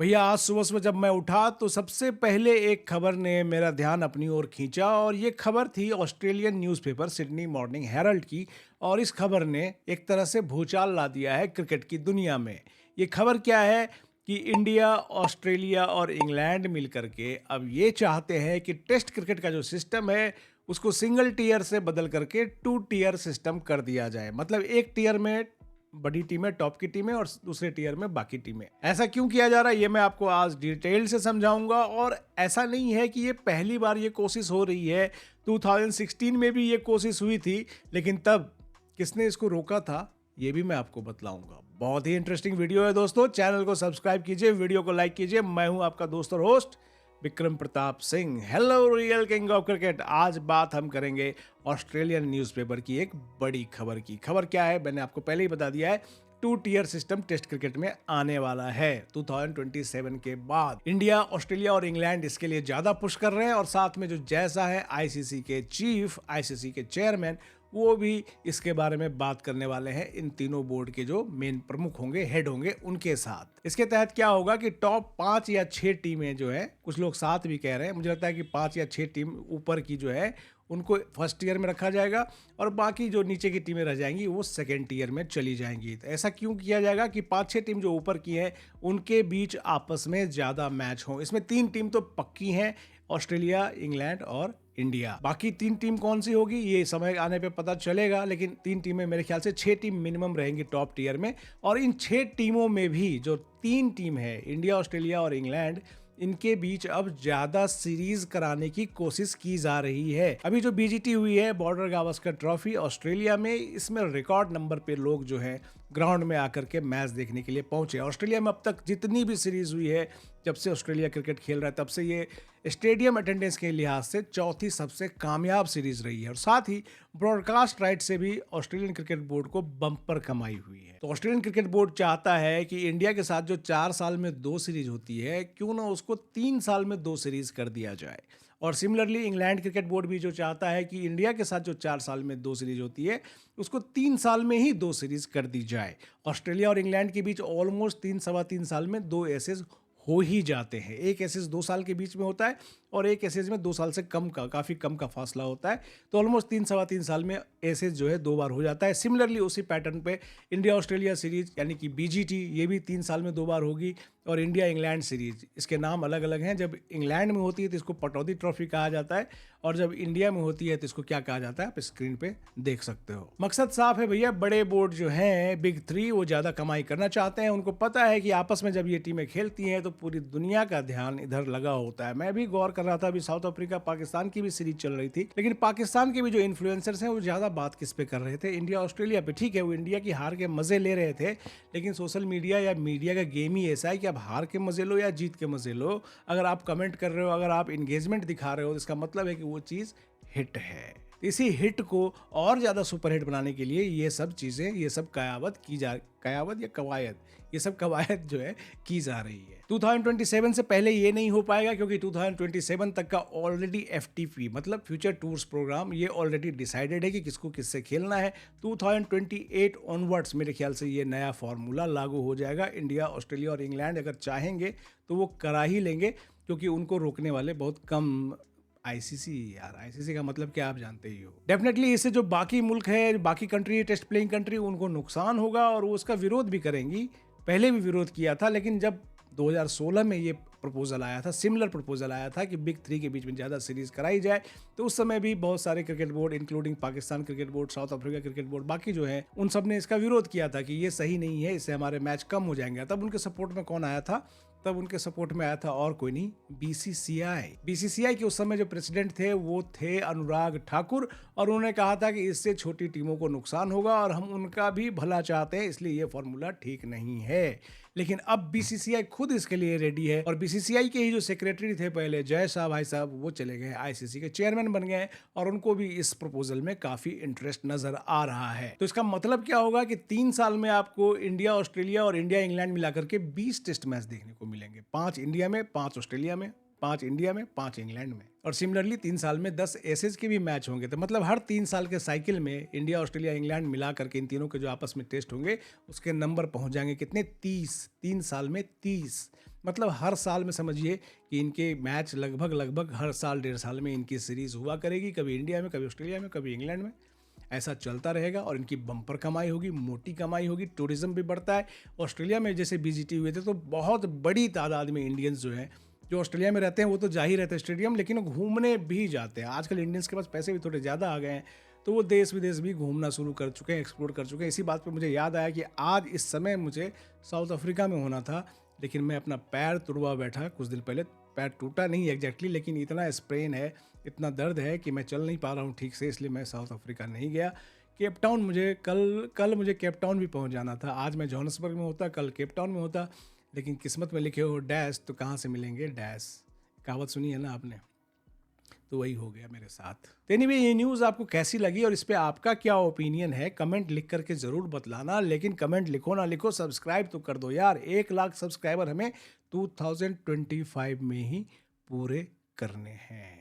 भैया आज सुबह सुबह जब मैं उठा तो सबसे पहले एक खबर ने मेरा ध्यान अपनी ओर खींचा और ये खबर थी Australian newspaper Sydney morning Herald की। और इस खबर ने एक तरह से भूचाल ला दिया है क्रिकेट की दुनिया में। ये खबर क्या है कि इंडिया, ऑस्ट्रेलिया और इंग्लैंड मिल करके अब ये चाहते हैं कि टेस्ट क्रिकेट का जो सिस्टम है उसको सिंगल टीयर से बदल करके टू टीयर सिस्टम कर दिया जाए। मतलब एक टीयर में बड़ी टीमें, टॉप की टीमें और दूसरे टीयर में बाकी टीमें। ऐसा क्यों किया जा रहा है ये मैं आपको आज डिटेल से समझाऊंगा। और ऐसा नहीं है कि ये पहली बार ये कोशिश हो रही है, 2016 में भी ये कोशिश हुई थी, लेकिन तब किसने इसको रोका था ये भी मैं आपको बतलाऊंगा। बहुत ही इंटरेस्टिंग वीडियो है दोस्तों, चैनल को सब्सक्राइब कीजिए, वीडियो को लाइक कीजिए। मैं हूं आपका दोस्त और host Vikram Pratap Singh. Hello real king of cricket. आज बात हम करेंगे ऑस्ट्रेलियन न्यूज़पेपर की एक बड़ी खबर की। खबर क्या है मैंने आपको पहले ही बता दिया है, two tier system test cricket में आने वाला है 2027 के बाद। इंडिया, ऑस्ट्रेलिया और इंग्लैंड इसके लिए ज्यादा पुश कर रहे हैं और साथ में जो जैसा है आईसीसी के चीफ, आईसीसी के चेयरमैन, वो भी इसके बारे में बात करने वाले हैं। इन तीनों बोर्ड के जो मेन प्रमुख होंगे, हेड होंगे, उनके साथ। इसके तहत क्या होगा कि टॉप 5 या 6 टीमें जो है, कुछ लोग 7 भी कह रहे हैं, मुझे लगता है कि 5 या 6 टीम ऊपर की जो है उनको फर्स्ट ईयर में रखा जाएगा और बाकी जो नीचे की टीमें रह जाएंगी वो सेकेंड ईयर में चली जाएंगी। तो ऐसा क्यों किया जाएगा कि 5-6 टीम जो ऊपर की हैं उनके बीच आपस में ज़्यादा मैच हो। इसमें 3 टीम तो पक्की हैं, ऑस्ट्रेलिया, इंग्लैंड और इंडिया। बाकी 3 टीम कौन सी होगी ये समय आने पे पता चलेगा, लेकिन 3 टीमें मेरे ख्याल से 6 टीम मिनिमम रहेंगी टॉप टीयर में। और इन 6 टीमों में भी जो 3 टीम है, इंडिया, ऑस्ट्रेलिया और इंग्लैंड, इनके बीच अब ज्यादा सीरीज कराने की कोशिश की जा रही है। अभी जो बीजीटी हुई है, बॉर्डर गावस्कर ट्रॉफी ऑस्ट्रेलिया में, इसमें रिकॉर्ड नंबर पे लोग जो है ग्राउंड में आकर के मैच देखने के लिए पहुंचे। ऑस्ट्रेलिया में अब तक जितनी भी सीरीज हुई है, जब से ऑस्ट्रेलिया क्रिकेट खेल रहा है तब से ये स्टेडियम अटेंडेंस के लिहाज से चौथी सबसे कामयाब सीरीज रही है। और साथ ही ब्रॉडकास्ट राइट से भी ऑस्ट्रेलियन क्रिकेट बोर्ड को बम्पर कमाई हुई है। तो ऑस्ट्रेलियन क्रिकेट बोर्ड चाहता है कि इंडिया के साथ जो 4 साल में 2 सीरीज होती है, क्यों ना उसको 3 साल में 2 सीरीज कर दिया जाए। और सिमिलरली इंग्लैंड क्रिकेट बोर्ड भी जो चाहता है कि इंडिया के साथ जो 4 साल में 2 सीरीज होती है उसको 3 साल में ही 2 सीरीज कर दी जाए। ऑस्ट्रेलिया और इंग्लैंड के बीच ऑलमोस्ट 3-3.25 साल में 2 एसेज हो ही जाते हैं। एक एसेज 2 साल के बीच में होता है और एक एसेज में 2 साल से कम का, काफ़ी कम का फासला होता है। तो ऑलमोस्ट 3-3.25 साल में एसेज जो है 2 बार हो जाता है। सिमिलरली उसी पैटर्न पे इंडिया ऑस्ट्रेलिया सीरीज यानी कि बीजीटी, ये भी 3 साल में 2 बार होगी। और इंडिया इंग्लैंड सीरीज, इसके नाम अलग अलग हैं। जब इंग्लैंड में होती है तो इसको पटौदी ट्रॉफी कहा जाता है और जब इंडिया में होती है तो इसको क्या कहा जाता है आप स्क्रीन पे देख सकते हो। मकसद साफ है भैया, बड़े बोर्ड जो हैं, बिग 3, वो ज़्यादा कमाई करना चाहते हैं। उनको पता है कि आपस में जब ये टीमें खेलती हैं तो पूरी दुनिया का ध्यान इधर लगा होता है। मैं भी गौर कर रहा था, अभी साउथ अफ्रीका पाकिस्तान की भी सीरीज चल रही थी, लेकिन पाकिस्तान के भी जो इन्फ्लुएंसर्स हैं वो ज़्यादा बात किस पे कर रहे थे, इंडिया ऑस्ट्रेलिया पे। ठीक है, वो इंडिया की हार के मज़े ले रहे थे, लेकिन सोशल मीडिया या मीडिया का गेम ही ऐसा है कि आप हार के मज़े लो या जीत के मज़े लो, अगर आप कमेंट कर रहे हो, अगर आप इंगेजमेंट दिखा रहे हो, तो इसका मतलब है कि वो चीज़ हिट है। इसी हिट को और ज़्यादा सुपर हिट बनाने के लिए ये सब चीज़ें, ये सब कयावत या कवायद, ये सब कवायद जो है की जा रही है। 2027 से पहले ये नहीं हो पाएगा क्योंकि 2027 तक का ऑलरेडी एफटीपी मतलब फ्यूचर टूर्स प्रोग्राम, ये ऑलरेडी डिसाइडेड है कि किसको किससे खेलना है। 2028 ऑनवर्ड्स मेरे ख्याल से ये नया फॉर्मूला लागू हो जाएगा। इंडिया, ऑस्ट्रेलिया और इंग्लैंड अगर चाहेंगे तो वो करा ही लेंगे, क्योंकि उनको रोकने वाले बहुत कम। आईसीसी, यार आईसीसी का मतलब क्या आप जानते ही हो। डेफिनेटली इससे जो बाकी मुल्क है, बाकी कंट्री, टेस्ट प्लेइंग कंट्री, उनको नुकसान होगा और वो उसका विरोध भी करेंगी। पहले भी विरोध किया था, लेकिन जब 2016 में ये प्रपोजल आया था, सिमिलर प्रपोजल आया था कि बिग 3 के बीच में ज़्यादा सीरीज कराई जाए, तो उस समय भी बहुत सारे cricket board, including Pakistan cricket board, south Africa cricket board, बाकी जो है उन सब ने इसका विरोध किया था कि ये सही नहीं है, इससे हमारे मैच कम हो जाएंगे। तब उनके सपोर्ट में कौन आया था? तब उनके सपोर्ट में आया था और कोई नहीं, बीसीसीआई के उस समय जो प्रेसिडेंट थे वो थे अनुराग ठाकुर, और उन्होंने कहा था कि इससे छोटी टीमों को नुकसान होगा और हम उनका भी भला चाहते हैं, इसलिए ये फॉर्मूला ठीक नहीं है। लेकिन अब बीसीसीआई खुद इसके लिए रेडी है और बीसीसीआई के ही जो सेक्रेटरी थे पहले, जय शाह भाई साहब, वो चले गए आईसीसी के चेयरमैन बन गए और उनको भी इस प्रपोजल में काफी इंटरेस्ट नजर आ रहा है। तो इसका मतलब क्या होगा कि 3 साल में आपको इंडिया, ऑस्ट्रेलिया और इंडिया इंग्लैंड मिलाकर के 20 टेस्ट मैच देखने को मिलेंगे। 5 इंडिया में, 5 ऑस्ट्रेलिया में, 5 इंडिया में, 5 इंग्लैंड में। और सिमिलरली 3 साल में 10 एसेज के भी मैच होंगे। तो मतलब हर 3 साल के साइकिल में इंडिया, ऑस्ट्रेलिया, इंग्लैंड मिला करके इन तीनों के जो आपस में टेस्ट होंगे उसके नंबर पहुंच जाएंगे कितने? 30। 3 साल में 30। मतलब हर साल में समझिए कि इनके मैच लगभग हर साल 1.5 साल में इनकी सीरीज़ हुआ करेगी, कभी इंडिया में, कभी ऑस्ट्रेलिया में, कभी इंग्लैंड में। ऐसा चलता रहेगा और इनकी बम्पर कमाई होगी, मोटी कमाई होगी, टूरिज़्म भी बढ़ता है। ऑस्ट्रेलिया में जैसे बीजीटी हुए थे तो बहुत बड़ी तादाद में इंडियंस जो हैं, जो ऑस्ट्रेलिया में रहते हैं वो तो जा ही रहते हैं स्टेडियम, लेकिन वो घूमने भी जाते हैं। आजकल इंडियंस के पास पैसे भी थोड़े ज़्यादा आ गए हैं, तो वो देश विदेश भी घूमना शुरू कर चुके हैं, एक्सप्लोर कर चुके हैं। इसी बात पे मुझे याद आया कि आज इस समय मुझे साउथ अफ्रीका में होना था, लेकिन मैं अपना पैर तुड़वा बैठा कुछ दिन पहले। पैर टूटा नहीं एग्जैक्टली, लेकिन इतना स्प्रेन है, इतना दर्द है कि मैं चल नहीं पा रहा हूँ ठीक से, इसलिए मैं साउथ अफ्रीका नहीं गया। केप टाउन मुझे कल मुझे केप टाउन भी पहुँच जाना था। आज मैं जोहान्सबर्ग में होता, कल केप टाउन में होता, लेकिन किस्मत में लिखे हो डैश तो कहाँ से मिलेंगे डैश। कहावत सुनी है ना आपने, तो वही हो गया मेरे साथ। तो एनीवे, ये न्यूज़ आपको कैसी लगी और इस पे आपका क्या ओपिनियन है, कमेंट लिख करके ज़रूर बतलाना। लेकिन कमेंट लिखो ना लिखो, सब्सक्राइब तो कर दो यार। 1 लाख सब्सक्राइबर हमें 2025 में ही पूरे करने हैं।